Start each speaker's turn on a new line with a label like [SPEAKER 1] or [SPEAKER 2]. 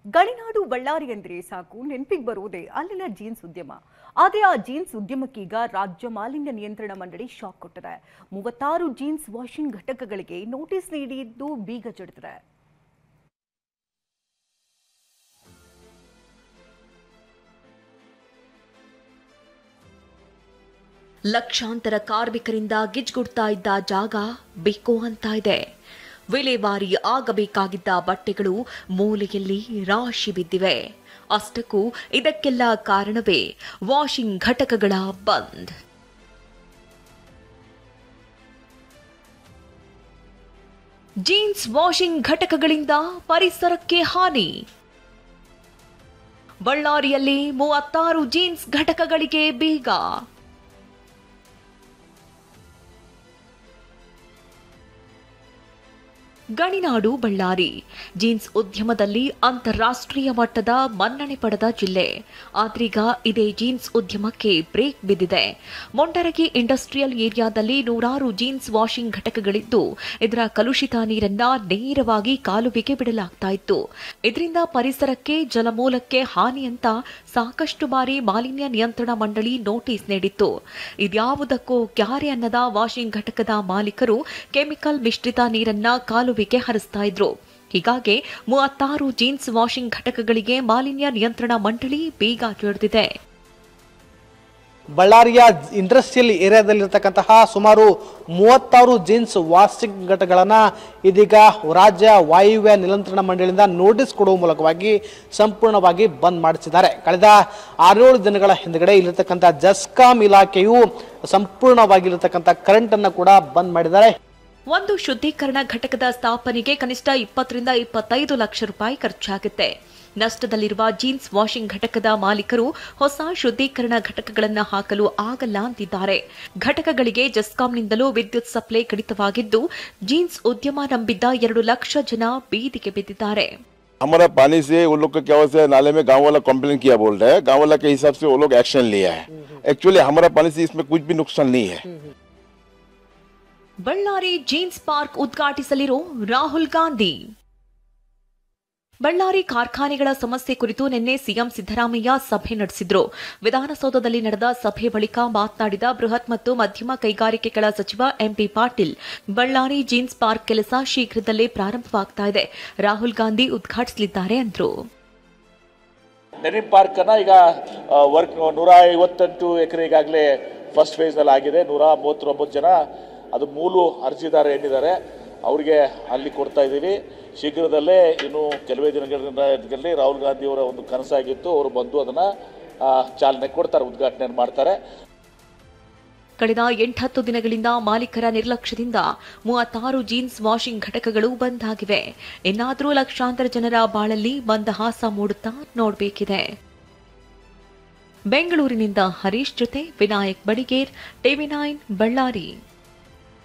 [SPEAKER 1] ಗಡಿನಾಡು ಬಳ್ಳಾರಿ ಅಂದ್ರೆ ಸಾಕು ನೆನಪಿಗೆ ಬರೋದೇ ಅಲ್ಲಿನ ಜೀನ್ಸ್ ಉದ್ಯಮ. ಆದರೆ ಆ ಜೀನ್ಸ್ ಉದ್ಯಮಕ್ಕೀಗ ರಾಜ್ಯ ಮಾಲಿನ್ಯ ನಿಯಂತ್ರಣ ಮಂಡಳಿ ಶಾಕ್ ಕೊಟ್ಟಿದೆ. 36 ಜೀನ್ಸ್ ವಾಷಿಂಗ್ ಘಟಕಗಳಿಗೆ ನೋಟಿಸ್ ನೀಡಿದ್ದು ಬೀಗ ಜಡಿದಿದೆ. ಲಕ್ಷಾಂತರ ಕಾರ್ಮಿಕರಿಂದ ಗಿಜ್ಗುಡ್ತಾ ಇದ್ದ ಜಾಗ ಬೇಕು ಅಂತ ಇದೆ. ವಿಲೇವಾರಿ ಆಗಬೇಕಾಗಿದ್ದ ಬಟ್ಟೆಗಳು ಮೂಲೆಯಲ್ಲಿ ರಾಶಿ ಬಿದ್ದಿವೆ. ಅಷ್ಟಕ್ಕೂ ಇದಕ್ಕೆಲ್ಲ ಕಾರಣವೇ ವಾಷಿಂಗ್ ಘಟಕಗಳ ಬಂದ್. ಜೀನ್ಸ್ ವಾಷಿಂಗ್ ಘಟಕಗಳಿಂದ ಪರಿಸರಕ್ಕೆ ಹಾನಿ. ಬಳ್ಳಾರಿಯಲ್ಲಿ 36 ಜೀನ್ಸ್ ಘಟಕಗಳಿಗೆ ಬೀಗ. ಗಣಿನಾಡು ಬಳ್ಳಾರಿ ಜೀನ್ಸ್ ಉದ್ಯಮದಲ್ಲಿ ಅಂತಾರಾಷ್ಟ್ರೀಯ ಮಟ್ಟದ ಮನ್ನಣೆ ಪಡೆದ ಜಿಲ್ಲೆ. ಆದ್ರೀಗ ಇದೇ ಜೀನ್ಸ್ ಉದ್ಯಮಕ್ಕೆ ಬ್ರೇಕ್ ಬಿದ್ದಿದೆ. ಮೊಂಡರಗಿ ಇಂಡಸ್ಟ್ರಿಯಲ್ ಏರಿಯಾದಲ್ಲಿ 100 ಜೀನ್ಸ್ ವಾಷಿಂಗ್ ಘಟಕಗಳಿದ್ದು ಇದರ ಕಲುಷಿತ ನೀರನ್ನ ನೇರವಾಗಿ ಕಾಲುವೆಗೆ ಬಿಡಲಾಗ್ತಾ ಇತ್ತು. ಇದರಿಂದ ಪರಿಸರಕ್ಕೆ ಜಲಮೂಲಕ್ಕೆ ಹಾನಿ ಅಂತ ಸಾಕಷ್ಟು ಬಾರಿ ಮಾಲಿನ್ಯ ನಿಯಂತ್ರಣ ಮಂಡಳಿ ನೋಟಿಸ್ ನೀಡಿತ್ತು. ಇದ್ಯಾವುದಕ್ಕೂ ಕ್ಯಾರೆ ಅನ್ನದ ವಾಷಿಂಗ್ ಘಟಕದ ಮಾಲೀಕರು ಕೆಮಿಕಲ್ ಮಿಶ್ರಿತ ನೀರನ್ನ ಕಾಲುವೆ ಹರಿಸ್ತಾ ಇದ್ರು. ಹೀಗಾಗಿ 36 ಜೀನ್ಸ್ ವಾಷಿಂಗ್ ಘಟಕಗಳಿಗೆ ಮಾಲಿನ್ಯ ನಿಯಂತ್ರಣ ಮಂಡಳಿ ಬೀಗ ಜಡಿದಿದೆ.
[SPEAKER 2] ಬಳ್ಳಾರಿಯ ಇಂಡಸ್ಟ್ರಿಯಲ್ ಏರಿಯಾದಲ್ಲಿರತಕ್ಕಂತಹ ಸುಮಾರು 36 ಜೀನ್ಸ್ ವಾಷಿಂಗ್ ಘಟಕಗಳನ್ನು ಇದೀಗ ರಾಜ್ಯ ವಾಯುವ್ಯ ನಿಯಂತ್ರಣ ಮಂಡಳಿಯಿಂದ ನೋಟಿಸ್ ಕೊಡುವ ಮೂಲಕವಾಗಿ ಸಂಪೂರ್ಣವಾಗಿ ಬಂದ್ ಮಾಡಿಸಿದ್ದಾರೆ. ಕಳೆದ 6-7 ದಿನಗಳ ಹಿಂದಗಡೆ ಇಲ್ಲಿರತಕ್ಕಂಥ ಜಸ್ಕಾಂ ಇಲಾಖೆಯು ಸಂಪೂರ್ಣವಾಗಿರತಕ್ಕಂಥ ಕರೆಂಟ್ ಅನ್ನು ಕೂಡ ಬಂದ್ ಮಾಡಿದ್ದಾರೆ.
[SPEAKER 1] ಒಂದು ಶುದ್ಧೀಕರಣ ಘಟಕದ ಸ್ಥಾಪನೆಗೆ ಕನಿಷ್ಠ 20 ರಿಂದ 25 ಲಕ್ಷ ರೂಪಾಯಿ ಖರ್ಚಾಗುತ್ತೆ. ನಷ್ಟದಲ್ಲಿರುವ ಜೀನ್ಸ್ ವಾಷಿಂಗ್ ಘಟಕದ ಮಾಲೀಕರು ಹೊಸ ಶುದ್ಧೀಕರಣ ಘಟಕಗಳನ್ನು ಹಾಕಲು ಆಗಲ್ಲ ಅಂತಿದ್ದಾರೆ. ಘಟಕಗಳಿಗೆ ಜಸ್ಕಾಂನಿಂದಲೂ ವಿದ್ಯುತ್ ಸಪ್ಲೈ ಕಡಿತವಾಗಿದ್ದು ಜೀನ್ಸ್ ಉದ್ಯಮ ನಂಬಿದ್ದ 2 ಲಕ್ಷ ಜನ ಬೀದಿಗೆ ಬಿದ್ದಿದ್ದಾರೆ.
[SPEAKER 3] हमारा पानी से वो लोग का क्या होता है, नाले में गांव वाला कंप्लेन किया बोल रहे हैं. गांव वाला के हिसाब से वो लोग एक्शन लिया है. एक्चुअली हमारा पानी से इसमें कुछ भी नुकसान नहीं है.
[SPEAKER 1] ಬಳ್ಳಾರಿ ಜೀನ್ಸ್ ಪಾರ್ಕ್ ಉದ್ಘಾಟಿಸಲಿರೋ ರಾಹುಲ್ ಗಾಂಧಿ. ಬಳ್ಳಾರಿ ಕಾರ್ಖಾನೆಗಳ ಸಮಸ್ಯೆ ಕುರಿತು ನಿನ್ನೆ ಸಿಎಂ ಸಿದ್ದರಾಮಯ್ಯ ಸಭೆ ನಡೆಸಿದ್ರು. ವಿಧಾನಸೌಧದಲ್ಲಿ ನಡೆದ ಸಭೆ ಬಳಿಕ ಮಾತನಾಡಿದ ಬೃಹತ್ ಮತ್ತು ಮಧ್ಯಮ ಕೈಗಾರಿಕೆಗಳ ಸಚಿವ MP Patil, Ballari jeans park ಕೆಲಸ ಶೀಘ್ರದಲ್ಲೇ ಪ್ರಾರಂಭವಾಗ್ತಾ ಇದೆ. ರಾಹುಲ್ ಗಾಂಧಿ ಉದ್ಘಾಟಿಸಲಿದ್ದಾರೆ ಎಂದರು.
[SPEAKER 4] ಡೆನಿಮ್ ಪಾರ್ಕ್ ಅನ್ನ ಈಗ ವರ್ಕ್ 158 ಎಕರೆ ಈಗಾಗಲೇ ಫಸ್ಟ್ ಫೇಸ್ ನಲ್ಲಿ ಆಗಿದೆ. 139 ಜನ ಅದು ಮೂಲ ಅರ್ಜಿದಾರ ಏನಿದ್ದಾರೆ ಅವರಿಗೆ ಅಲ್ಲಿ ಕೊಡ್ತಾ ಇದ್ದೀವಿ. ಶೀಘ್ರದಲ್ಲೇ ಇನ್ನು ಕೆಲವೇ ದಿನಗಳಲ್ಲಿ ರಾಹುಲ್ ಗಾಂಧಿ ಅವರ ಒಂದು ಕನಸಾಗಿತ್ತು, ಅವರು ಬಂದು ಅದನ್ನ ಚಾಲನೆ ಕೊಡ್ತಾರೆ, ಉದ್ಘಾಟನೆ ಮಾಡ್ತಾರೆ.
[SPEAKER 1] ಕಳೆದ 8-10 ದಿನಗಳಿಂದ ಮಾಲೀಕರ ನಿರ್ಲಕ್ಷ್ಯದಿಂದ 36 ಜೀನ್ಸ್ ವಾಷಿಂಗ್ ಘಟಕಗಳು ಬಂದ್ ಆಗಿವೆ. ಇನ್ನಾದರೂ ಲಕ್ಷಾಂತರ ಜನರ ಬಾಳಲ್ಲಿ ಮಂದಹಾಸ ಮೂಡುತ್ತಾ ನೋಡಬೇಕಿದೆ. ಬೆಂಗಳೂರಿನಿಂದ ಹರೀಶ್ ಜೊತೆ ವಿನಾಯಕ್ ಬಡಿಗೇರ್, TV9 ಬಳ್ಳಾರಿ.